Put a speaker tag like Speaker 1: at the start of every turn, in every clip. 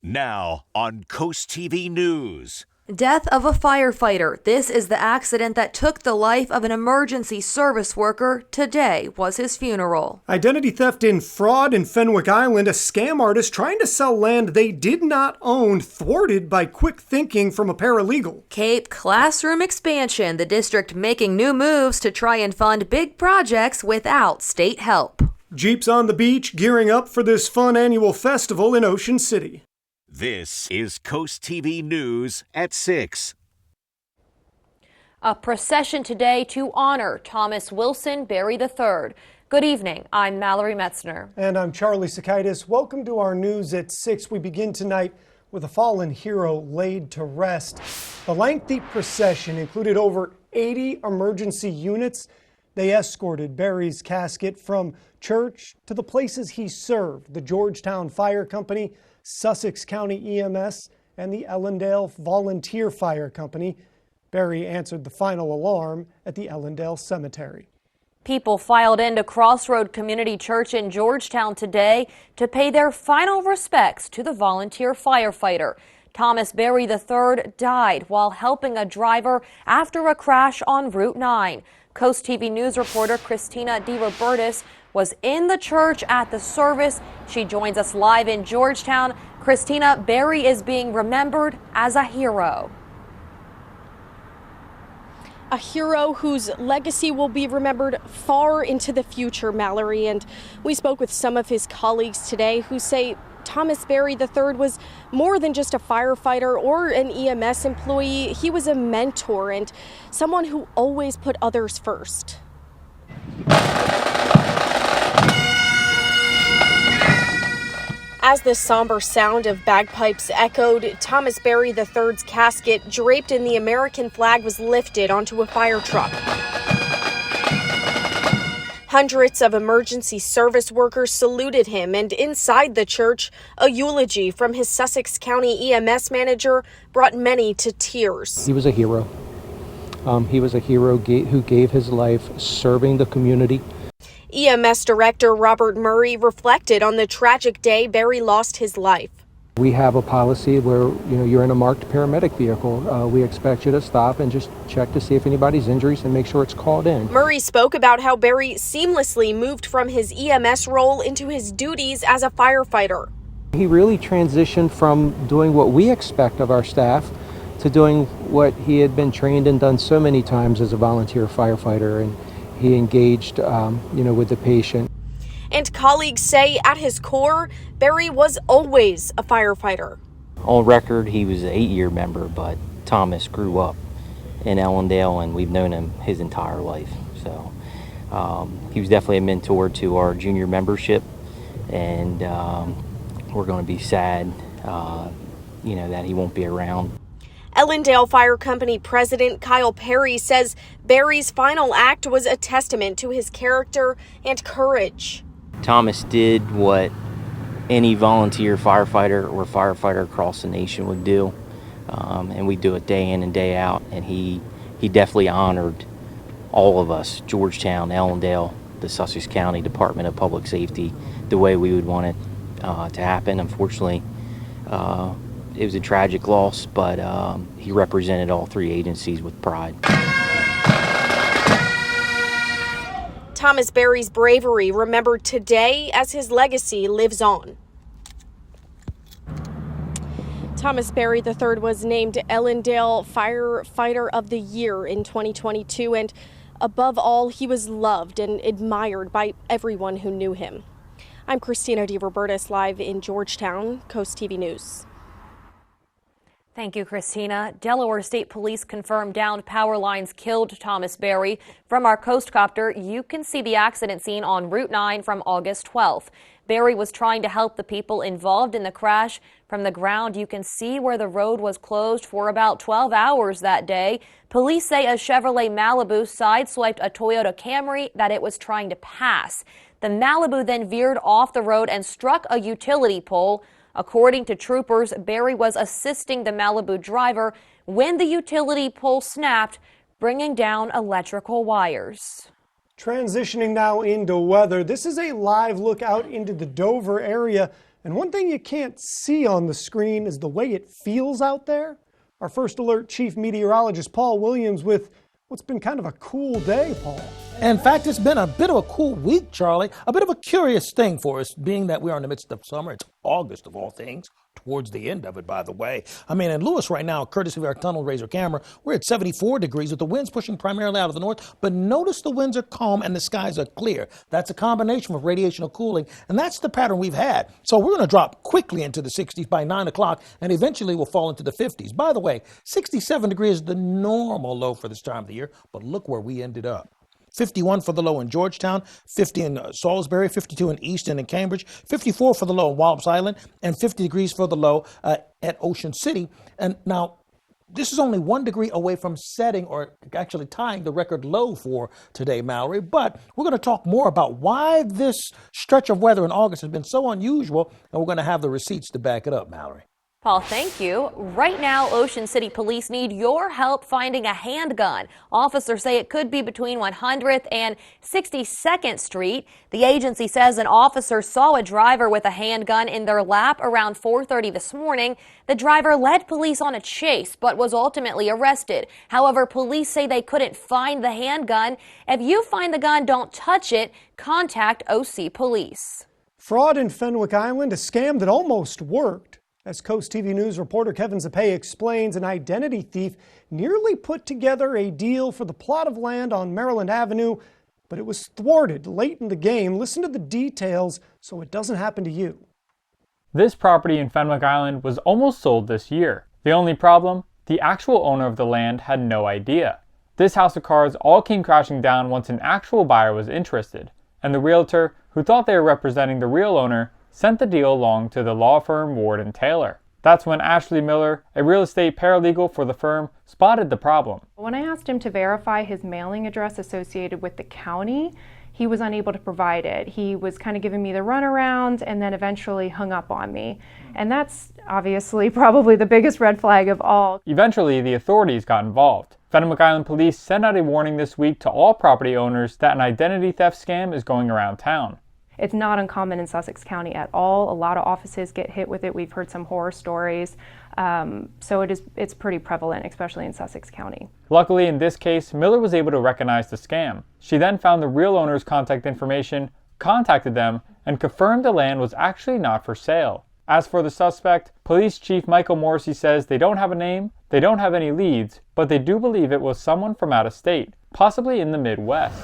Speaker 1: Now on CoastTV News.
Speaker 2: Death of a firefighter. This is the accident that took the life of an emergency service worker. Today was his funeral.
Speaker 3: Identity theft and fraud in Fenwick Island. A scam artist trying to sell land they did not own, thwarted by quick thinking from a paralegal.
Speaker 2: Cape classroom expansion. The district making new moves to try and fund big projects without state help.
Speaker 3: Jeeps on the beach gearing up for this fun annual festival in Ocean City.
Speaker 1: This is CoastTV News at 6.
Speaker 2: A procession today to honor Thomas Wilson Berry III. Good evening. I'm Mallory Metzner.
Speaker 3: And I'm Charlie Sakaitis. Welcome to our news at 6. We begin tonight with a fallen hero laid to rest. The lengthy procession included over 80 emergency units. They escorted Berry's casket from church to the places he served, the Georgetown Fire Company, Sussex County EMS, and the Ellendale Volunteer Fire Company. Berry answered the final alarm at the Ellendale Cemetery.
Speaker 2: People filed into Crossroad Community Church in Georgetown today to pay their final respects to the volunteer firefighter. Thomas Berry III died while helping a driver after a crash on Route 9. CoastTV News reporter Christina DeRobertis was in the church at the service. She joins us live in Georgetown. Christina, Berry is being remembered as a hero.
Speaker 4: A hero whose legacy will be remembered far into the future, Mallory. And we spoke with some of his colleagues today who say Thomas Berry III was more than just a firefighter or an EMS employee. He was a mentor and someone who always put others first. As the somber sound of bagpipes echoed, Thomas Berry III's casket, draped in the American flag, was lifted onto a fire truck. Hundreds of emergency service workers saluted him, and inside the church, a eulogy from his Sussex County EMS manager brought many to tears.
Speaker 5: He was a hero. He was a hero who gave his life serving the community.
Speaker 4: EMS Director Robert Murray reflected on the tragic day Berry lost his life.
Speaker 5: We have a policy where you're in a marked paramedic vehicle. We expect you to stop and just check to see if anybody's injuries and make sure it's called in.
Speaker 4: Murray spoke about how Berry seamlessly moved from his EMS role into his duties as a firefighter.
Speaker 5: He really transitioned from doing what we expect of our staff to doing what he had been trained and done so many times as a volunteer firefighter, and he engaged with the patient.
Speaker 4: And colleagues say at his core, Berry was always a firefighter.
Speaker 6: On record, he was an 8-year member, but Thomas grew up in Ellendale, and we've known him his entire life. So he was definitely a mentor to our junior membership, and we're going to be sad, that he won't be around.
Speaker 4: Ellendale Fire Company President Kyle Perry says Berry's final act was a testament to his character and courage.
Speaker 6: Thomas did what any volunteer firefighter or firefighter across the nation would do, and we do it day in and day out, and he definitely honored all of us, Georgetown, Ellendale, the Sussex County Department of Public Safety, the way we would want it to happen. Unfortunately, it was a tragic loss, but he represented all 3 agencies with pride.
Speaker 4: Thomas Berry's bravery remembered today as his legacy lives on. Thomas Berry III was named Ellendale Firefighter of the Year in 2022, and above all, he was loved and admired by everyone who knew him. I'm Christina DeRobertis, live in Georgetown, CoastTV News.
Speaker 2: Thank you, Christina. Delaware State Police confirmed downed power lines killed Thomas Berry. From our Coast Copter, you can see the accident scene on Route 9 from August 12th. Berry was trying to help the people involved in the crash. From the ground, you can see where the road was closed for about 12 hours that day. Police say a Chevrolet Malibu sideswiped a Toyota Camry that it was trying to pass. The Malibu then veered off the road and struck a utility pole. According to troopers, Berry was assisting the Malibu driver when the utility pole snapped, bringing down electrical wires.
Speaker 3: Transitioning now into weather. This is a live look out into the Dover area. And one thing you can't see on the screen is the way it feels out there. Our First Alert Chief Meteorologist Paul Williams with what's been kind of a cool day, Paul.
Speaker 7: In fact, it's been a bit of a cool week, Charlie. A bit of a curious thing for us, being that we are in the midst of summer. It's August of all things, towards the end of it, by the way. I mean, in Lewis right now, courtesy of our tunnel razor camera, we're at 74 degrees with the winds pushing primarily out of the north. But notice the winds are calm and the skies are clear. That's a combination of radiational cooling, and that's the pattern we've had. So we're going to drop quickly into the 60s by 9 o'clock, and eventually we'll fall into the 50s. By the way, 67 degrees is the normal low for this time of the year, but look where we ended up. 51 for the low in Georgetown, 50 in Salisbury, 52 in Easton and Cambridge, 54 for the low in Wallops Island, and 50 degrees for the low at Ocean City. And now, this is only 1 degree away from setting or actually tying the record low for today, Mallory. But we're going to talk more about why this stretch of weather in August has been so unusual, and we're going to have the receipts to back it up, Mallory.
Speaker 2: Paul, thank you. Right now, Ocean City Police need your help finding a handgun. Officers say it could be between 100th and 62nd Street. The agency says an officer saw a driver with a handgun in their lap around 4:30 this morning. The driver led police on a chase, but was ultimately arrested. However, police say they couldn't find the handgun. If you find the gun, don't touch it. Contact OC Police.
Speaker 3: Fraud in Fenwick Island, a scam that almost worked. As CoastTV News reporter Kevin Zapay explains, an identity thief nearly put together a deal for the plot of land on Maryland Avenue, but it was thwarted late in the game. Listen to the details so it doesn't happen to you.
Speaker 8: This property in Fenwick Island was almost sold this year. The only problem? The actual owner of the land had no idea. This house of cards all came crashing down once an actual buyer was interested, and the realtor, who thought they were representing the real owner, sent the deal along to the law firm Ward & Taylor. That's when Ashley Miller, a real estate paralegal for the firm, spotted the problem.
Speaker 9: When I asked him to verify his mailing address associated with the county, he was unable to provide it. He was kind of giving me the runaround and then eventually hung up on me. And that's obviously probably the biggest red flag of all.
Speaker 8: Eventually, the authorities got involved. Fenwick Island police sent out a warning this week to all property owners that an identity theft scam is going around town.
Speaker 9: It's not uncommon in Sussex County at all. A lot of offices get hit with it. We've heard some horror stories. So it's pretty prevalent, especially in Sussex County.
Speaker 8: Luckily, in this case, Miller was able to recognize the scam. She then found the real owner's contact information, contacted them, and confirmed the land was actually not for sale. As for the suspect, Police Chief Michael Morrissey says they don't have a name, they don't have any leads, but they do believe it was someone from out of state, possibly in the Midwest.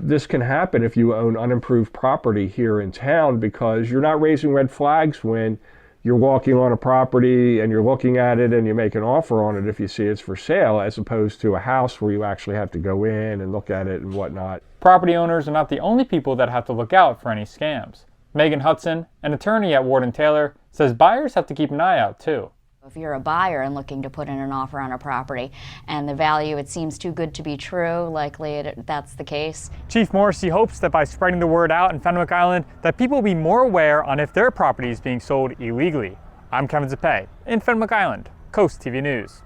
Speaker 10: This can happen if you own unimproved property here in town, because you're not raising red flags when you're walking on a property and you're looking at it and you make an offer on it if you see it's for sale, as opposed to a house where you actually have to go in and look at it and whatnot.
Speaker 8: Property owners are not the only people that have to look out for any scams. Megan Hudson, an attorney at Ward & Taylor, says buyers have to keep an eye out too.
Speaker 11: If you're a buyer and looking to put in an offer on a property and the value, it seems too good to be true, likely that's the case.
Speaker 8: Chief Morrissey hopes that by spreading the word out in Fenwick Island, that people will be more aware on if their property is being sold illegally. I'm Kevin Zapay in Fenwick Island, CoastTV News.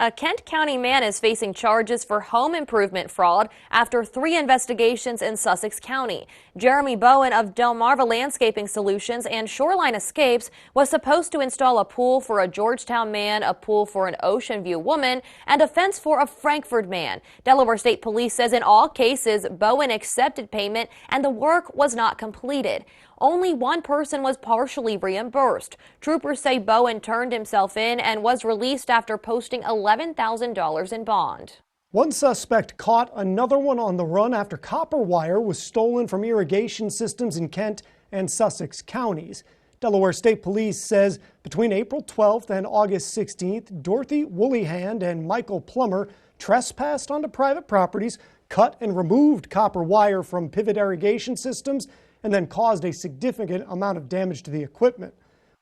Speaker 2: A Kent County man is facing charges for home improvement fraud after 3 investigations in Sussex County. Jeremy Bowen of Delmarva Landscaping Solutions and Shoreline Escapes was supposed to install a pool for a Georgetown man, a pool for an Ocean View woman, and a fence for a Frankford man. Delaware State Police says in all cases, Bowen accepted payment and the work was not completed. Only one person was partially reimbursed. Troopers say Bowen turned himself in and was released after posting $11,000 in bond.
Speaker 3: One suspect caught, another one on the run after copper wire was stolen from irrigation systems in Kent and Sussex counties. Delaware State Police says between April 12th and August 16th, Dorothy Woollyhand and Michael Plummer trespassed onto private properties, cut and removed copper wire from pivot irrigation systems, and then caused a significant amount of damage to the equipment.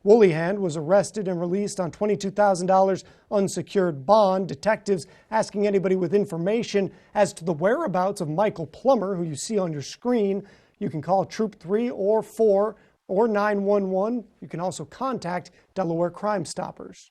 Speaker 3: Woollyhand was arrested and released on $22,000 unsecured bond. Detectives asking anybody with information as to the whereabouts of Michael Plummer, who you see on your screen. You can call Troop 3 or 4 or 911. You can also contact Delaware Crime Stoppers.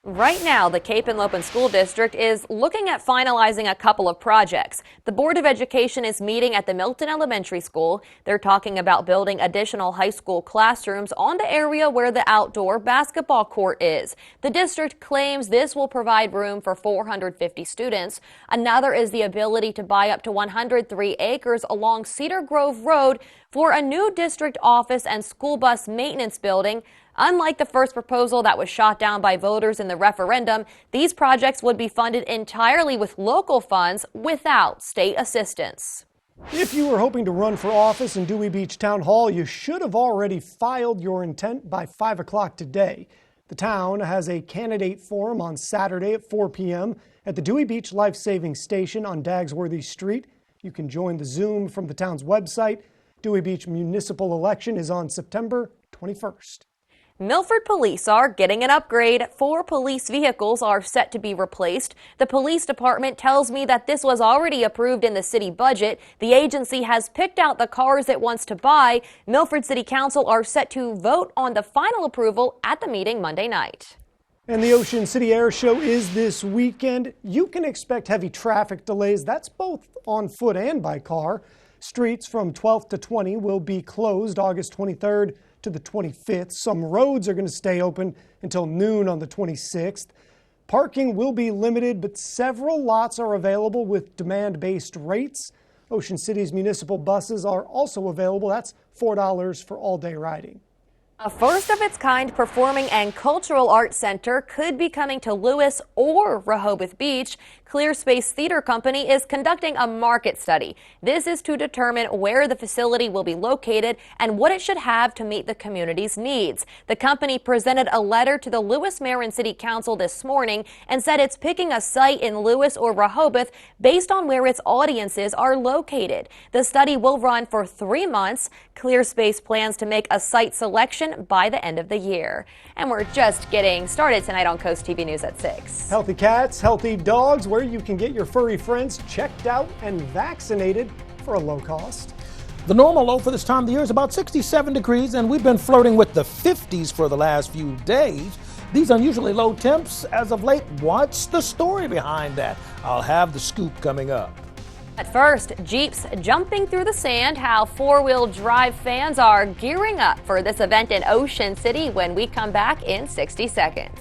Speaker 2: Right now, the Cape and Lopin School District is looking at finalizing a couple of projects. The Board of Education is meeting at the Milton Elementary School. They're talking about building additional high school classrooms on the area where the outdoor basketball court is. The district claims this will provide room for 450 students. Another is the ability to buy up to 103 acres along Cedar Grove Road for a new district office and school bus maintenance building. Unlike the first proposal that was shot down by voters in the referendum, these projects would be funded entirely with local funds without state assistance.
Speaker 3: If you were hoping to run for office in Dewey Beach Town Hall, you should have already filed your intent by 5 o'clock today. The town has a candidate forum on Saturday at 4 p.m. at the Dewey Beach Life Saving Station on Dagsworthy Street. You can join the Zoom from the town's website. Dewey Beach municipal election is on September 21st.
Speaker 2: Milford police are getting an upgrade. 4 police vehicles are set to be replaced. The police department tells me that this was already approved in the city budget. The agency has picked out the cars it wants to buy. Milford City Council are set to vote on the final approval at the meeting Monday night.
Speaker 3: And the Ocean City Air Show is this weekend. You can expect heavy traffic delays. That's both on foot and by car. Streets from 12th to 20 will be closed August 23rd to the 25th. Some roads are going to stay open until noon on the 26th. Parking will be limited, but several lots are available with demand-based rates. Ocean City's municipal buses are also available. That's $4 for all-day riding.
Speaker 2: A first-of-its-kind performing and cultural arts center could be coming to Lewis or Rehoboth Beach. Clear Space Theater Company is conducting a market study. This is to determine where the facility will be located and what it should have to meet the community's needs. The company presented a letter to the Lewis-Marin City Council this morning and said it's picking a site in Lewis or Rehoboth based on where its audiences are located. The study will run for 3 months. Clear Space plans to make a site selection by the end of the year. And we're just getting started tonight on Coast TV News at 6.
Speaker 3: Healthy cats, healthy dogs, where you can get your furry friends checked out and vaccinated for a low cost.
Speaker 7: The normal low for this time of the year is about 67 degrees, and we've been flirting with the 50s for the last few days. These unusually low temps as of late, what's the story behind that? I'll have the scoop coming up.
Speaker 2: At first, Jeeps jumping through the sand, how four-wheel drive fans are gearing up for this event in Ocean City when we come back in 60 seconds.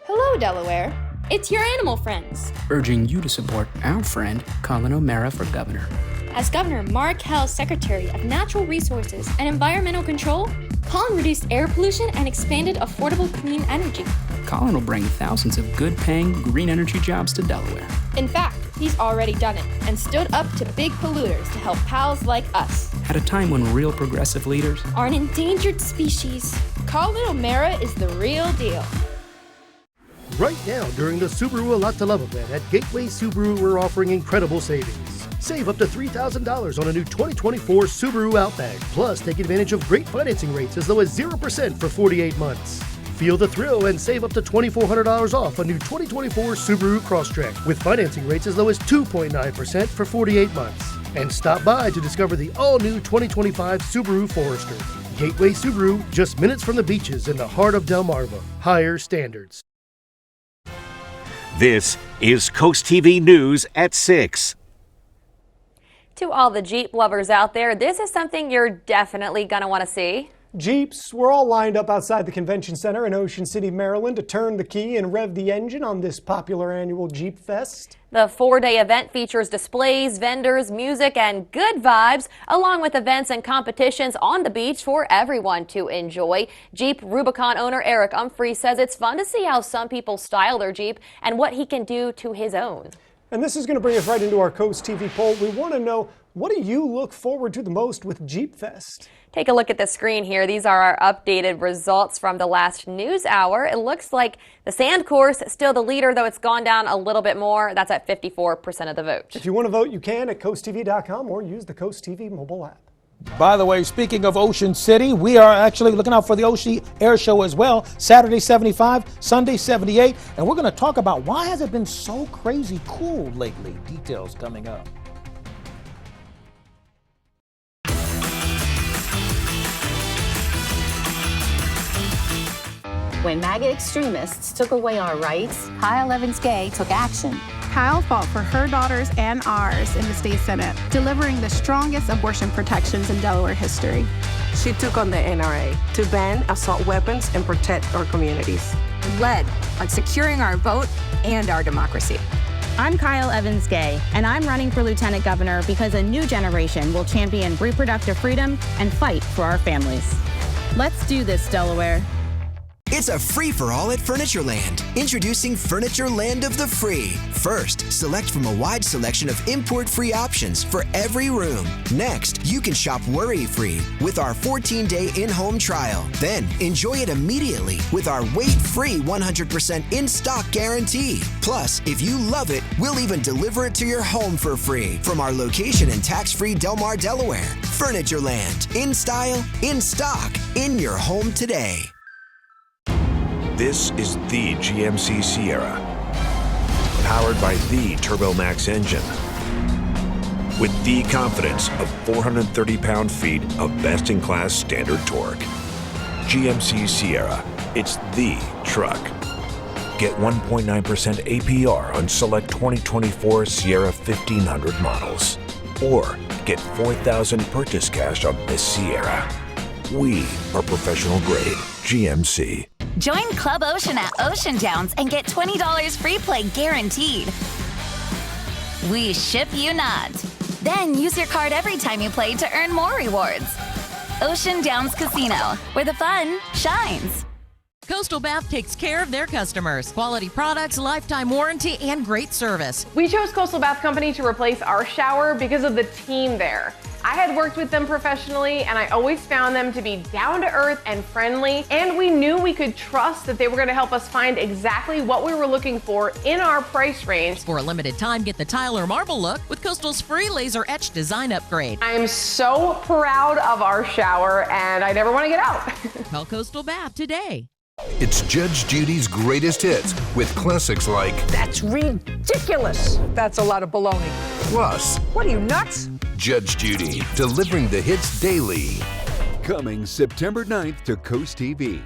Speaker 12: Hello, Delaware. It's your animal friends.
Speaker 13: Urging you to support our friend Colin O'Mara for governor.
Speaker 12: As Governor Mark Hell's Secretary of Natural Resources and Environmental Control, Colin reduced air pollution and expanded affordable clean energy.
Speaker 13: Colin will bring thousands of good-paying green energy jobs to Delaware.
Speaker 12: In fact, he's already done it and stood up to big polluters to help pals like us.
Speaker 13: At a time when real progressive leaders
Speaker 12: are an endangered species, Colin O'Mara is the real deal.
Speaker 14: Right now, during the Subaru A Lot to Love event at Gateway Subaru, we're offering incredible savings. Save up to $3,000 on a new 2024 Subaru Outback. Plus, take advantage of great financing rates as low as 0% for 48 months. Feel the thrill and save up to $2,400 off a new 2024 Subaru Crosstrek with financing rates as low as 2.9% for 48 months. And stop by to discover the all-new 2025 Subaru Forester. Gateway Subaru, just minutes from the beaches in the heart of Delmarva. Higher standards.
Speaker 1: This is Coast TV News at 6.
Speaker 2: To all the Jeep lovers out there, this is something you're definitely going to want to see.
Speaker 3: Jeeps were all lined up outside the convention center in Ocean City, Maryland to turn the key and rev the engine on this popular annual Jeep Fest.
Speaker 2: The 4-day event features displays, vendors, music, and good vibes, along with events and competitions on the beach for everyone to enjoy. Jeep Rubicon owner Eric Umphrey says it's fun to see how some people style their Jeep and what he can do to his own.
Speaker 3: And this is going to bring us right into our Coast TV poll. We want to know, what do you look forward to the most with Jeep Fest?
Speaker 2: Take a look at the screen here. These are our updated results from the last news hour. It looks like the sand course is still the leader, though it's gone down a little bit more. That's at 54% of the vote.
Speaker 3: If you want to vote, you can at CoastTV.com or use the Coast TV mobile app.
Speaker 7: By the way, speaking of Ocean City, we are actually looking out for the Ocean Air Show as well. Saturday 75, Sunday 78, and we're going to talk about why has it been so crazy cool lately. Details coming up.
Speaker 15: When MAGA extremists took away our rights,
Speaker 16: Kyle Evans Gay took action.
Speaker 17: Kyle fought for her daughters and ours in the state Senate, delivering the strongest abortion protections in Delaware history.
Speaker 18: She took on the NRA to ban assault weapons and protect our communities.
Speaker 16: Led on securing our vote and our democracy.
Speaker 19: I'm Kyle Evans Gay, and I'm running for Lieutenant Governor because a new generation will champion reproductive freedom and fight for our families. Let's do this, Delaware.
Speaker 20: It's a free-for-all at Furnitureland. Introducing Furnitureland of the Free. First, select from a wide selection of import-free options for every room. Next, you can shop worry-free with our 14-day in-home trial. Then, enjoy it immediately with our weight-free 100% in-stock guarantee. Plus, if you love it, we'll even deliver it to your home for free from our location in tax-free Del Mar, Delaware. Furnitureland. In style, in stock, in your home today.
Speaker 21: This is the GMC Sierra, powered by the TurboMax engine, with the confidence of 430 pound-feet of best-in-class standard torque. GMC Sierra, it's the truck. Get 1.9% APR on select 2024 Sierra 1500 models, or get $4,000 purchase cash on this Sierra. We are professional grade GMC.
Speaker 22: Join Club Ocean at Ocean Downs and get $20 free play guaranteed. We ship you not. Then use your card every time you play to earn more rewards. Ocean Downs Casino, where the fun shines.
Speaker 23: Coastal Bath takes care of their customers. Quality products, lifetime warranty, and great service.
Speaker 24: We chose Coastal Bath Company to replace our shower because of the team there. I had worked with them professionally, and I always found them to be down to earth and friendly, and we knew we could trust that they were going to help us find exactly what we were looking for in our price range.
Speaker 23: For a limited time, get the tile or marble look with Coastal's free laser etch design upgrade.
Speaker 24: I am so proud of our shower, and I never want to get out.
Speaker 23: Call Coastal Bath today.
Speaker 25: It's Judge Judy's greatest hits with classics like
Speaker 26: That's ridiculous. That's a lot of baloney.
Speaker 25: Plus,
Speaker 26: What are you, nuts?
Speaker 25: Judge Judy, delivering the hits daily.
Speaker 27: Coming September 9th to Coast TV.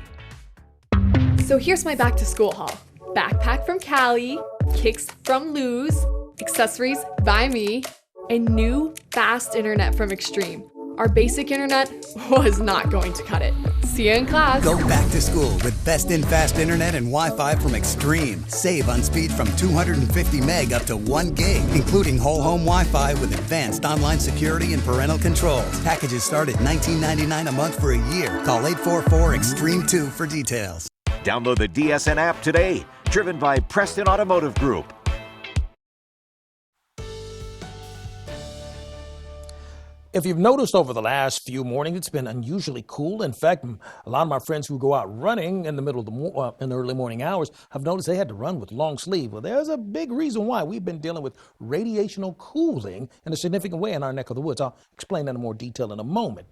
Speaker 28: So here's my back to school haul. Backpack from Cali, kicks from Luz, accessories by me, and new fast internet from Extreme. Our basic internet was not going to cut it. See you in class.
Speaker 29: Go back to school with best in fast internet and Wi-Fi from Extreme. Save on speed from 250 meg up to 1 gig, including whole home Wi-Fi with advanced online security and parental controls. Packages start at $19.99 a month for a year. Call 844-EXTREME2 for details.
Speaker 1: Download the DSN app today. Driven by Preston Automotive Group.
Speaker 7: If you've noticed over the last few mornings, it's been unusually cool. In fact, a lot of my friends who go out running in the middle of in the early morning hours have noticed they had to run with long sleeve. Well, there's a big reason why. We've been dealing with radiational cooling in a significant way in our neck of the woods. I'll explain that in more detail in a moment.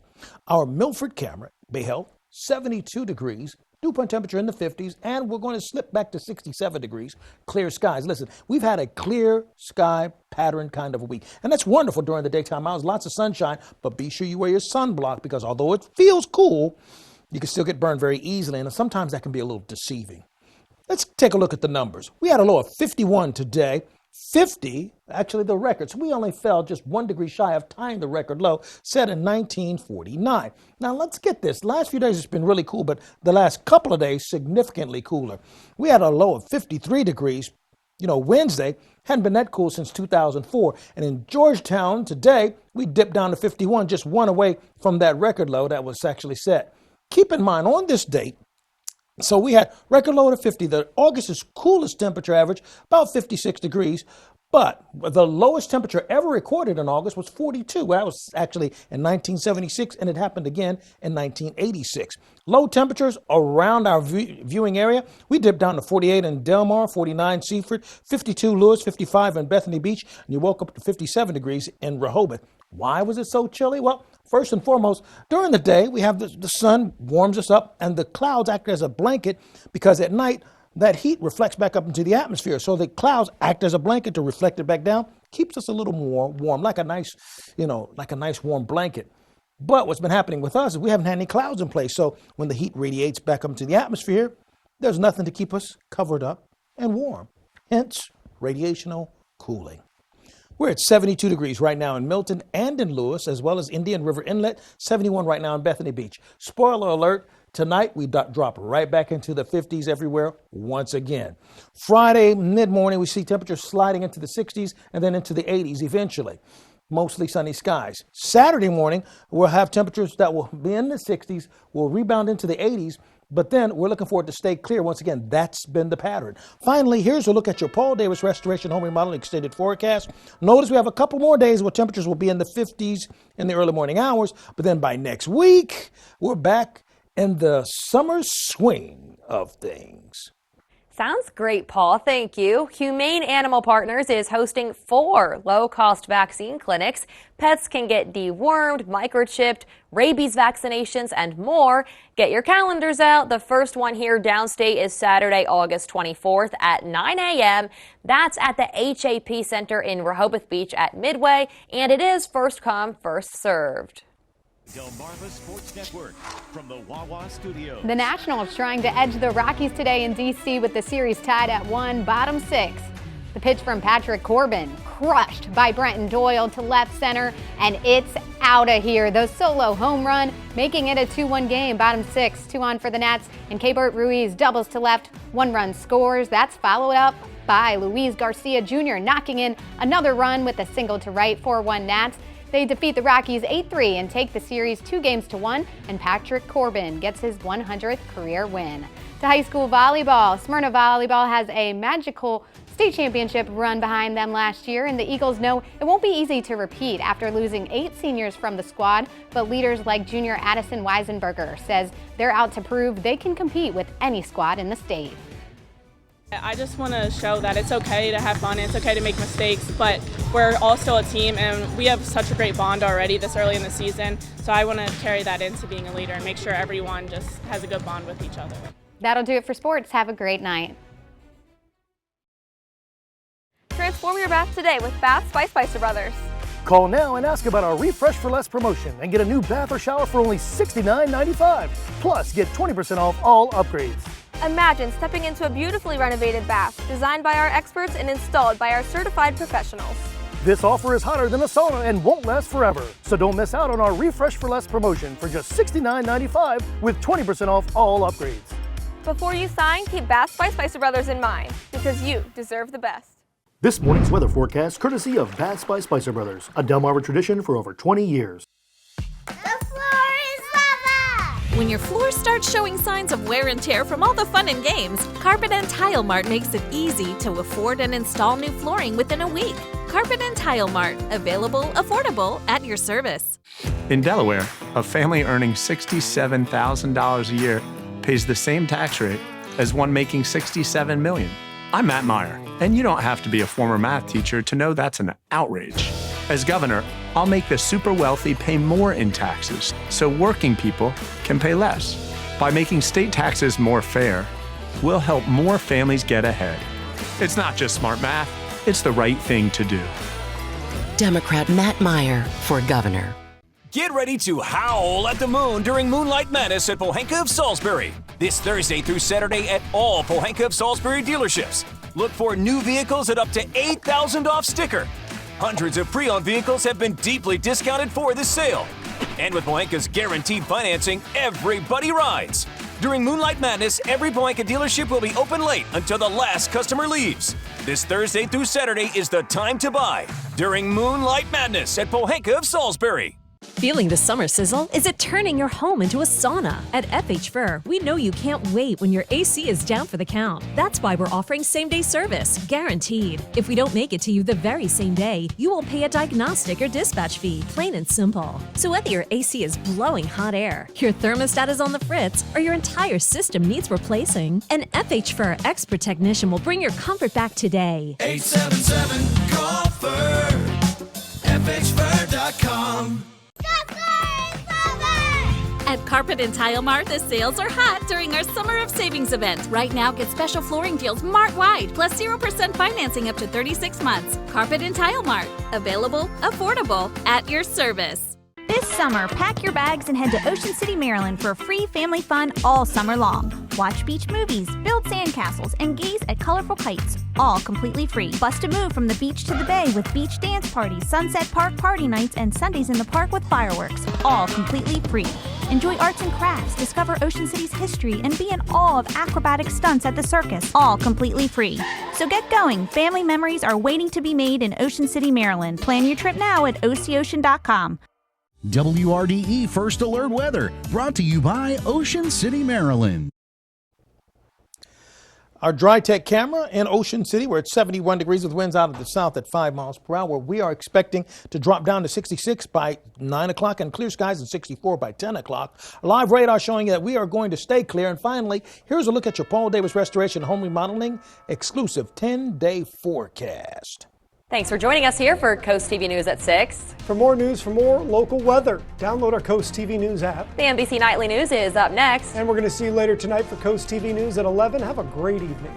Speaker 7: Our Milford camera beheld 72 degrees. Dew point temperature in the 50s, and we're going to slip back to 67 degrees, clear skies. Listen, we've had a clear sky pattern kind of a week, and that's wonderful during the daytime hours. Lots of sunshine, but be sure you wear your sunblock because although it feels cool, you can still get burned very easily, and sometimes that can be a little deceiving. Let's take a look at the numbers. We had a low of 51 today. 50, actually the record. So we only fell just 1 degree shy of tying the record low set in 1949. Now let's get this. Last few days it's been really cool, but the last couple of days significantly cooler. We had a low of 53 degrees. You know, Wednesday hadn't been that cool since 2004. And in Georgetown today, we dipped down to 51, just one away from that record low that was actually set. Keep in mind, on this date, so we had record low of 50. The August's coolest temperature average, about 56 degrees. But the lowest temperature ever recorded in August was 42. That was actually in 1976, and it happened again in 1986. Low temperatures around our viewing area. We dipped down to 48 in Del Mar, 49 Seaford, 52 Lewis, 55 in Bethany Beach, and you woke up to 57 degrees in Rehoboth. Why was it so chilly? Well, first and foremost, during the day, we have the sun warms us up, and the clouds act as a blanket because at night, that heat reflects back up into the atmosphere. So the clouds act as a blanket to reflect it back down, keeps us a little more warm, like a nice warm blanket. But what's been happening with us is we haven't had any clouds in place. So when the heat radiates back up into the atmosphere, there's nothing to keep us covered up and warm. Hence, radiational cooling. We're at 72 degrees right now in Milton and in Lewis, as well as Indian River Inlet, 71 right now in Bethany Beach. Spoiler alert, tonight we drop right back into the 50s everywhere once again. Friday, mid-morning, we see temperatures sliding into the 60s and then into the 80s eventually. Mostly sunny skies. Saturday morning, we'll have temperatures that will be in the 60s, will rebound into the 80s, but then we're looking for it to stay clear once again. That's been the pattern. Finally, here's a look at your Paul Davis Restoration Home Remodeling Extended Forecast. Notice we have a couple more days where temperatures will be in the 50s in the early morning hours, but then by next week, we're back in the summer swing of things.
Speaker 2: Sounds great, Paul. Thank you. Humane Animal Partners is hosting 4 low-cost vaccine clinics. Pets can get dewormed, microchipped, rabies vaccinations, and more. Get your calendars out. The first one here downstate is Saturday, August 24th at 9 a.m. That's at the HAP Center in Rehoboth Beach at Midway, and it is first come, first served.
Speaker 1: Delmarva Sports Network from the Wawa Studio.
Speaker 4: The Nationals trying to edge the Rockies today in D.C. with the series tied at 1, bottom 6. The pitch from Patrick Corbin, crushed by Brenton Doyle to left center, and it's out of here. The solo home run, making it a 2-1 game, bottom 6, 2 on for the Nats, and Keibert Ruiz doubles to left, 1 run scores. That's followed up by Luis Garcia Jr. knocking in another run with a single to right, 4-1 Nats. They defeat the Rockies 8-3 and take the series 2-1, and Patrick Corbin gets his 100th career win. To high school volleyball, Smyrna Volleyball has a magical state championship run behind them last year, and the Eagles know it won't be easy to repeat after losing 8 seniors from the squad, but leaders like junior Addison Weisenberger says they're out to prove they can compete with any squad in the state.
Speaker 5: I just want to show that it's okay to have fun, it's okay to make mistakes, but we're all still a team and we have such a great bond already this early in the season, so I want to carry that into being a leader and make sure everyone just has a good bond with each other.
Speaker 4: That'll do it for sports. Have a great night.
Speaker 6: Transform your bath today with Baths by Spicer Brothers.
Speaker 14: Call now and ask about our Refresh for Less promotion and get a new bath or shower for only $69.95. Plus, get 20% off all upgrades.
Speaker 6: Imagine stepping into a beautifully renovated bath, designed by our experts and installed by our certified professionals.
Speaker 14: This offer is hotter than a sauna and won't last forever. So don't miss out on our Refresh for Less promotion for just $69.95 with 20% off all upgrades.
Speaker 6: Before you sign, keep Baths by Spicer Brothers in mind, because you deserve the best.
Speaker 14: This morning's weather forecast courtesy of Baths by Spicer Brothers, a Delmarva tradition for over 20 years.
Speaker 8: When your floor starts showing signs of wear and tear from all the fun and games, Carpet and Tile Mart makes it easy to afford and install new flooring within a week. Carpet and Tile Mart, available, affordable, at your service.
Speaker 9: In Delaware, a family earning $67,000 a year pays the same tax rate as one making $67 million. I'm Matt Meyer, and you don't have to be a former math teacher to know that's an outrage. As governor, I'll make the super wealthy pay more in taxes so working people can pay less. By making state taxes more fair, we'll help more families get ahead. It's not just smart math, it's the right thing to do.
Speaker 10: Democrat Matt Meyer for governor.
Speaker 11: Get ready to howl at the moon during Moonlight Madness at Pohanka of Salisbury. This Thursday through Saturday at all Pohanka of Salisbury dealerships. Look for new vehicles at up to $8,000 off sticker. Hundreds of pre-owned vehicles have been deeply discounted for this sale. And with Pohanka's guaranteed financing, everybody rides. During Moonlight Madness, every Pohanka dealership will be open late until the last customer leaves. This Thursday through Saturday is the time to buy during Moonlight Madness at Pohanka of Salisbury.
Speaker 12: Feeling the summer sizzle? Is it turning your home into a sauna? At FH Fur, we know you can't wait when your AC is down for the count. That's why we're offering same-day service, guaranteed. If we don't make it to you the very same day, you will pay a diagnostic or dispatch fee, plain and simple. So whether your AC is blowing hot air, your thermostat is on the fritz, or your entire system needs replacing, an FH Fur expert technician will bring your comfort back today.
Speaker 13: 877-CALL-FUR, FHFur.com.
Speaker 8: At Carpet and Tile Mart, the sales are hot during our Summer of Savings event. Right now, get special flooring deals Mart-wide, plus 0% financing up to 36 months. Carpet and Tile Mart, available, affordable, at your service.
Speaker 30: This summer, pack your bags and head to Ocean City, Maryland for free family fun all summer long.
Speaker 3: watch beach movies, build sandcastles, and gaze at colorful kites, all completely free. Bust a move from the beach to the bay with beach dance parties, Sunset Park party nights, and Sundays in the park with fireworks, all completely free. Enjoy arts and crafts, discover Ocean City's history, and be in awe of acrobatic stunts at the circus, all completely free. So get going. Family memories are waiting to be made in Ocean City, Maryland. Plan your trip now at OCOcean.com.
Speaker 13: WRDE First Alert Weather, brought to you by Ocean City, Maryland.
Speaker 7: Our dry tech camera in Ocean City, we're at 71 degrees with winds out of the south at 5 miles per hour. We are expecting to drop down to 66 by 9 o'clock and clear skies at 64 by 10 o'clock. Live radar showing that we are going to stay clear. And finally, here's a look at your Paul Davis Restoration Home Remodeling exclusive 10-day forecast.
Speaker 2: Thanks for joining us here for Coast TV News at 6.
Speaker 15: For more news, for more local weather, download our Coast TV News app.
Speaker 2: The NBC Nightly News is up next.
Speaker 15: And we're going to see you later tonight for Coast TV News at 11. Have a great evening.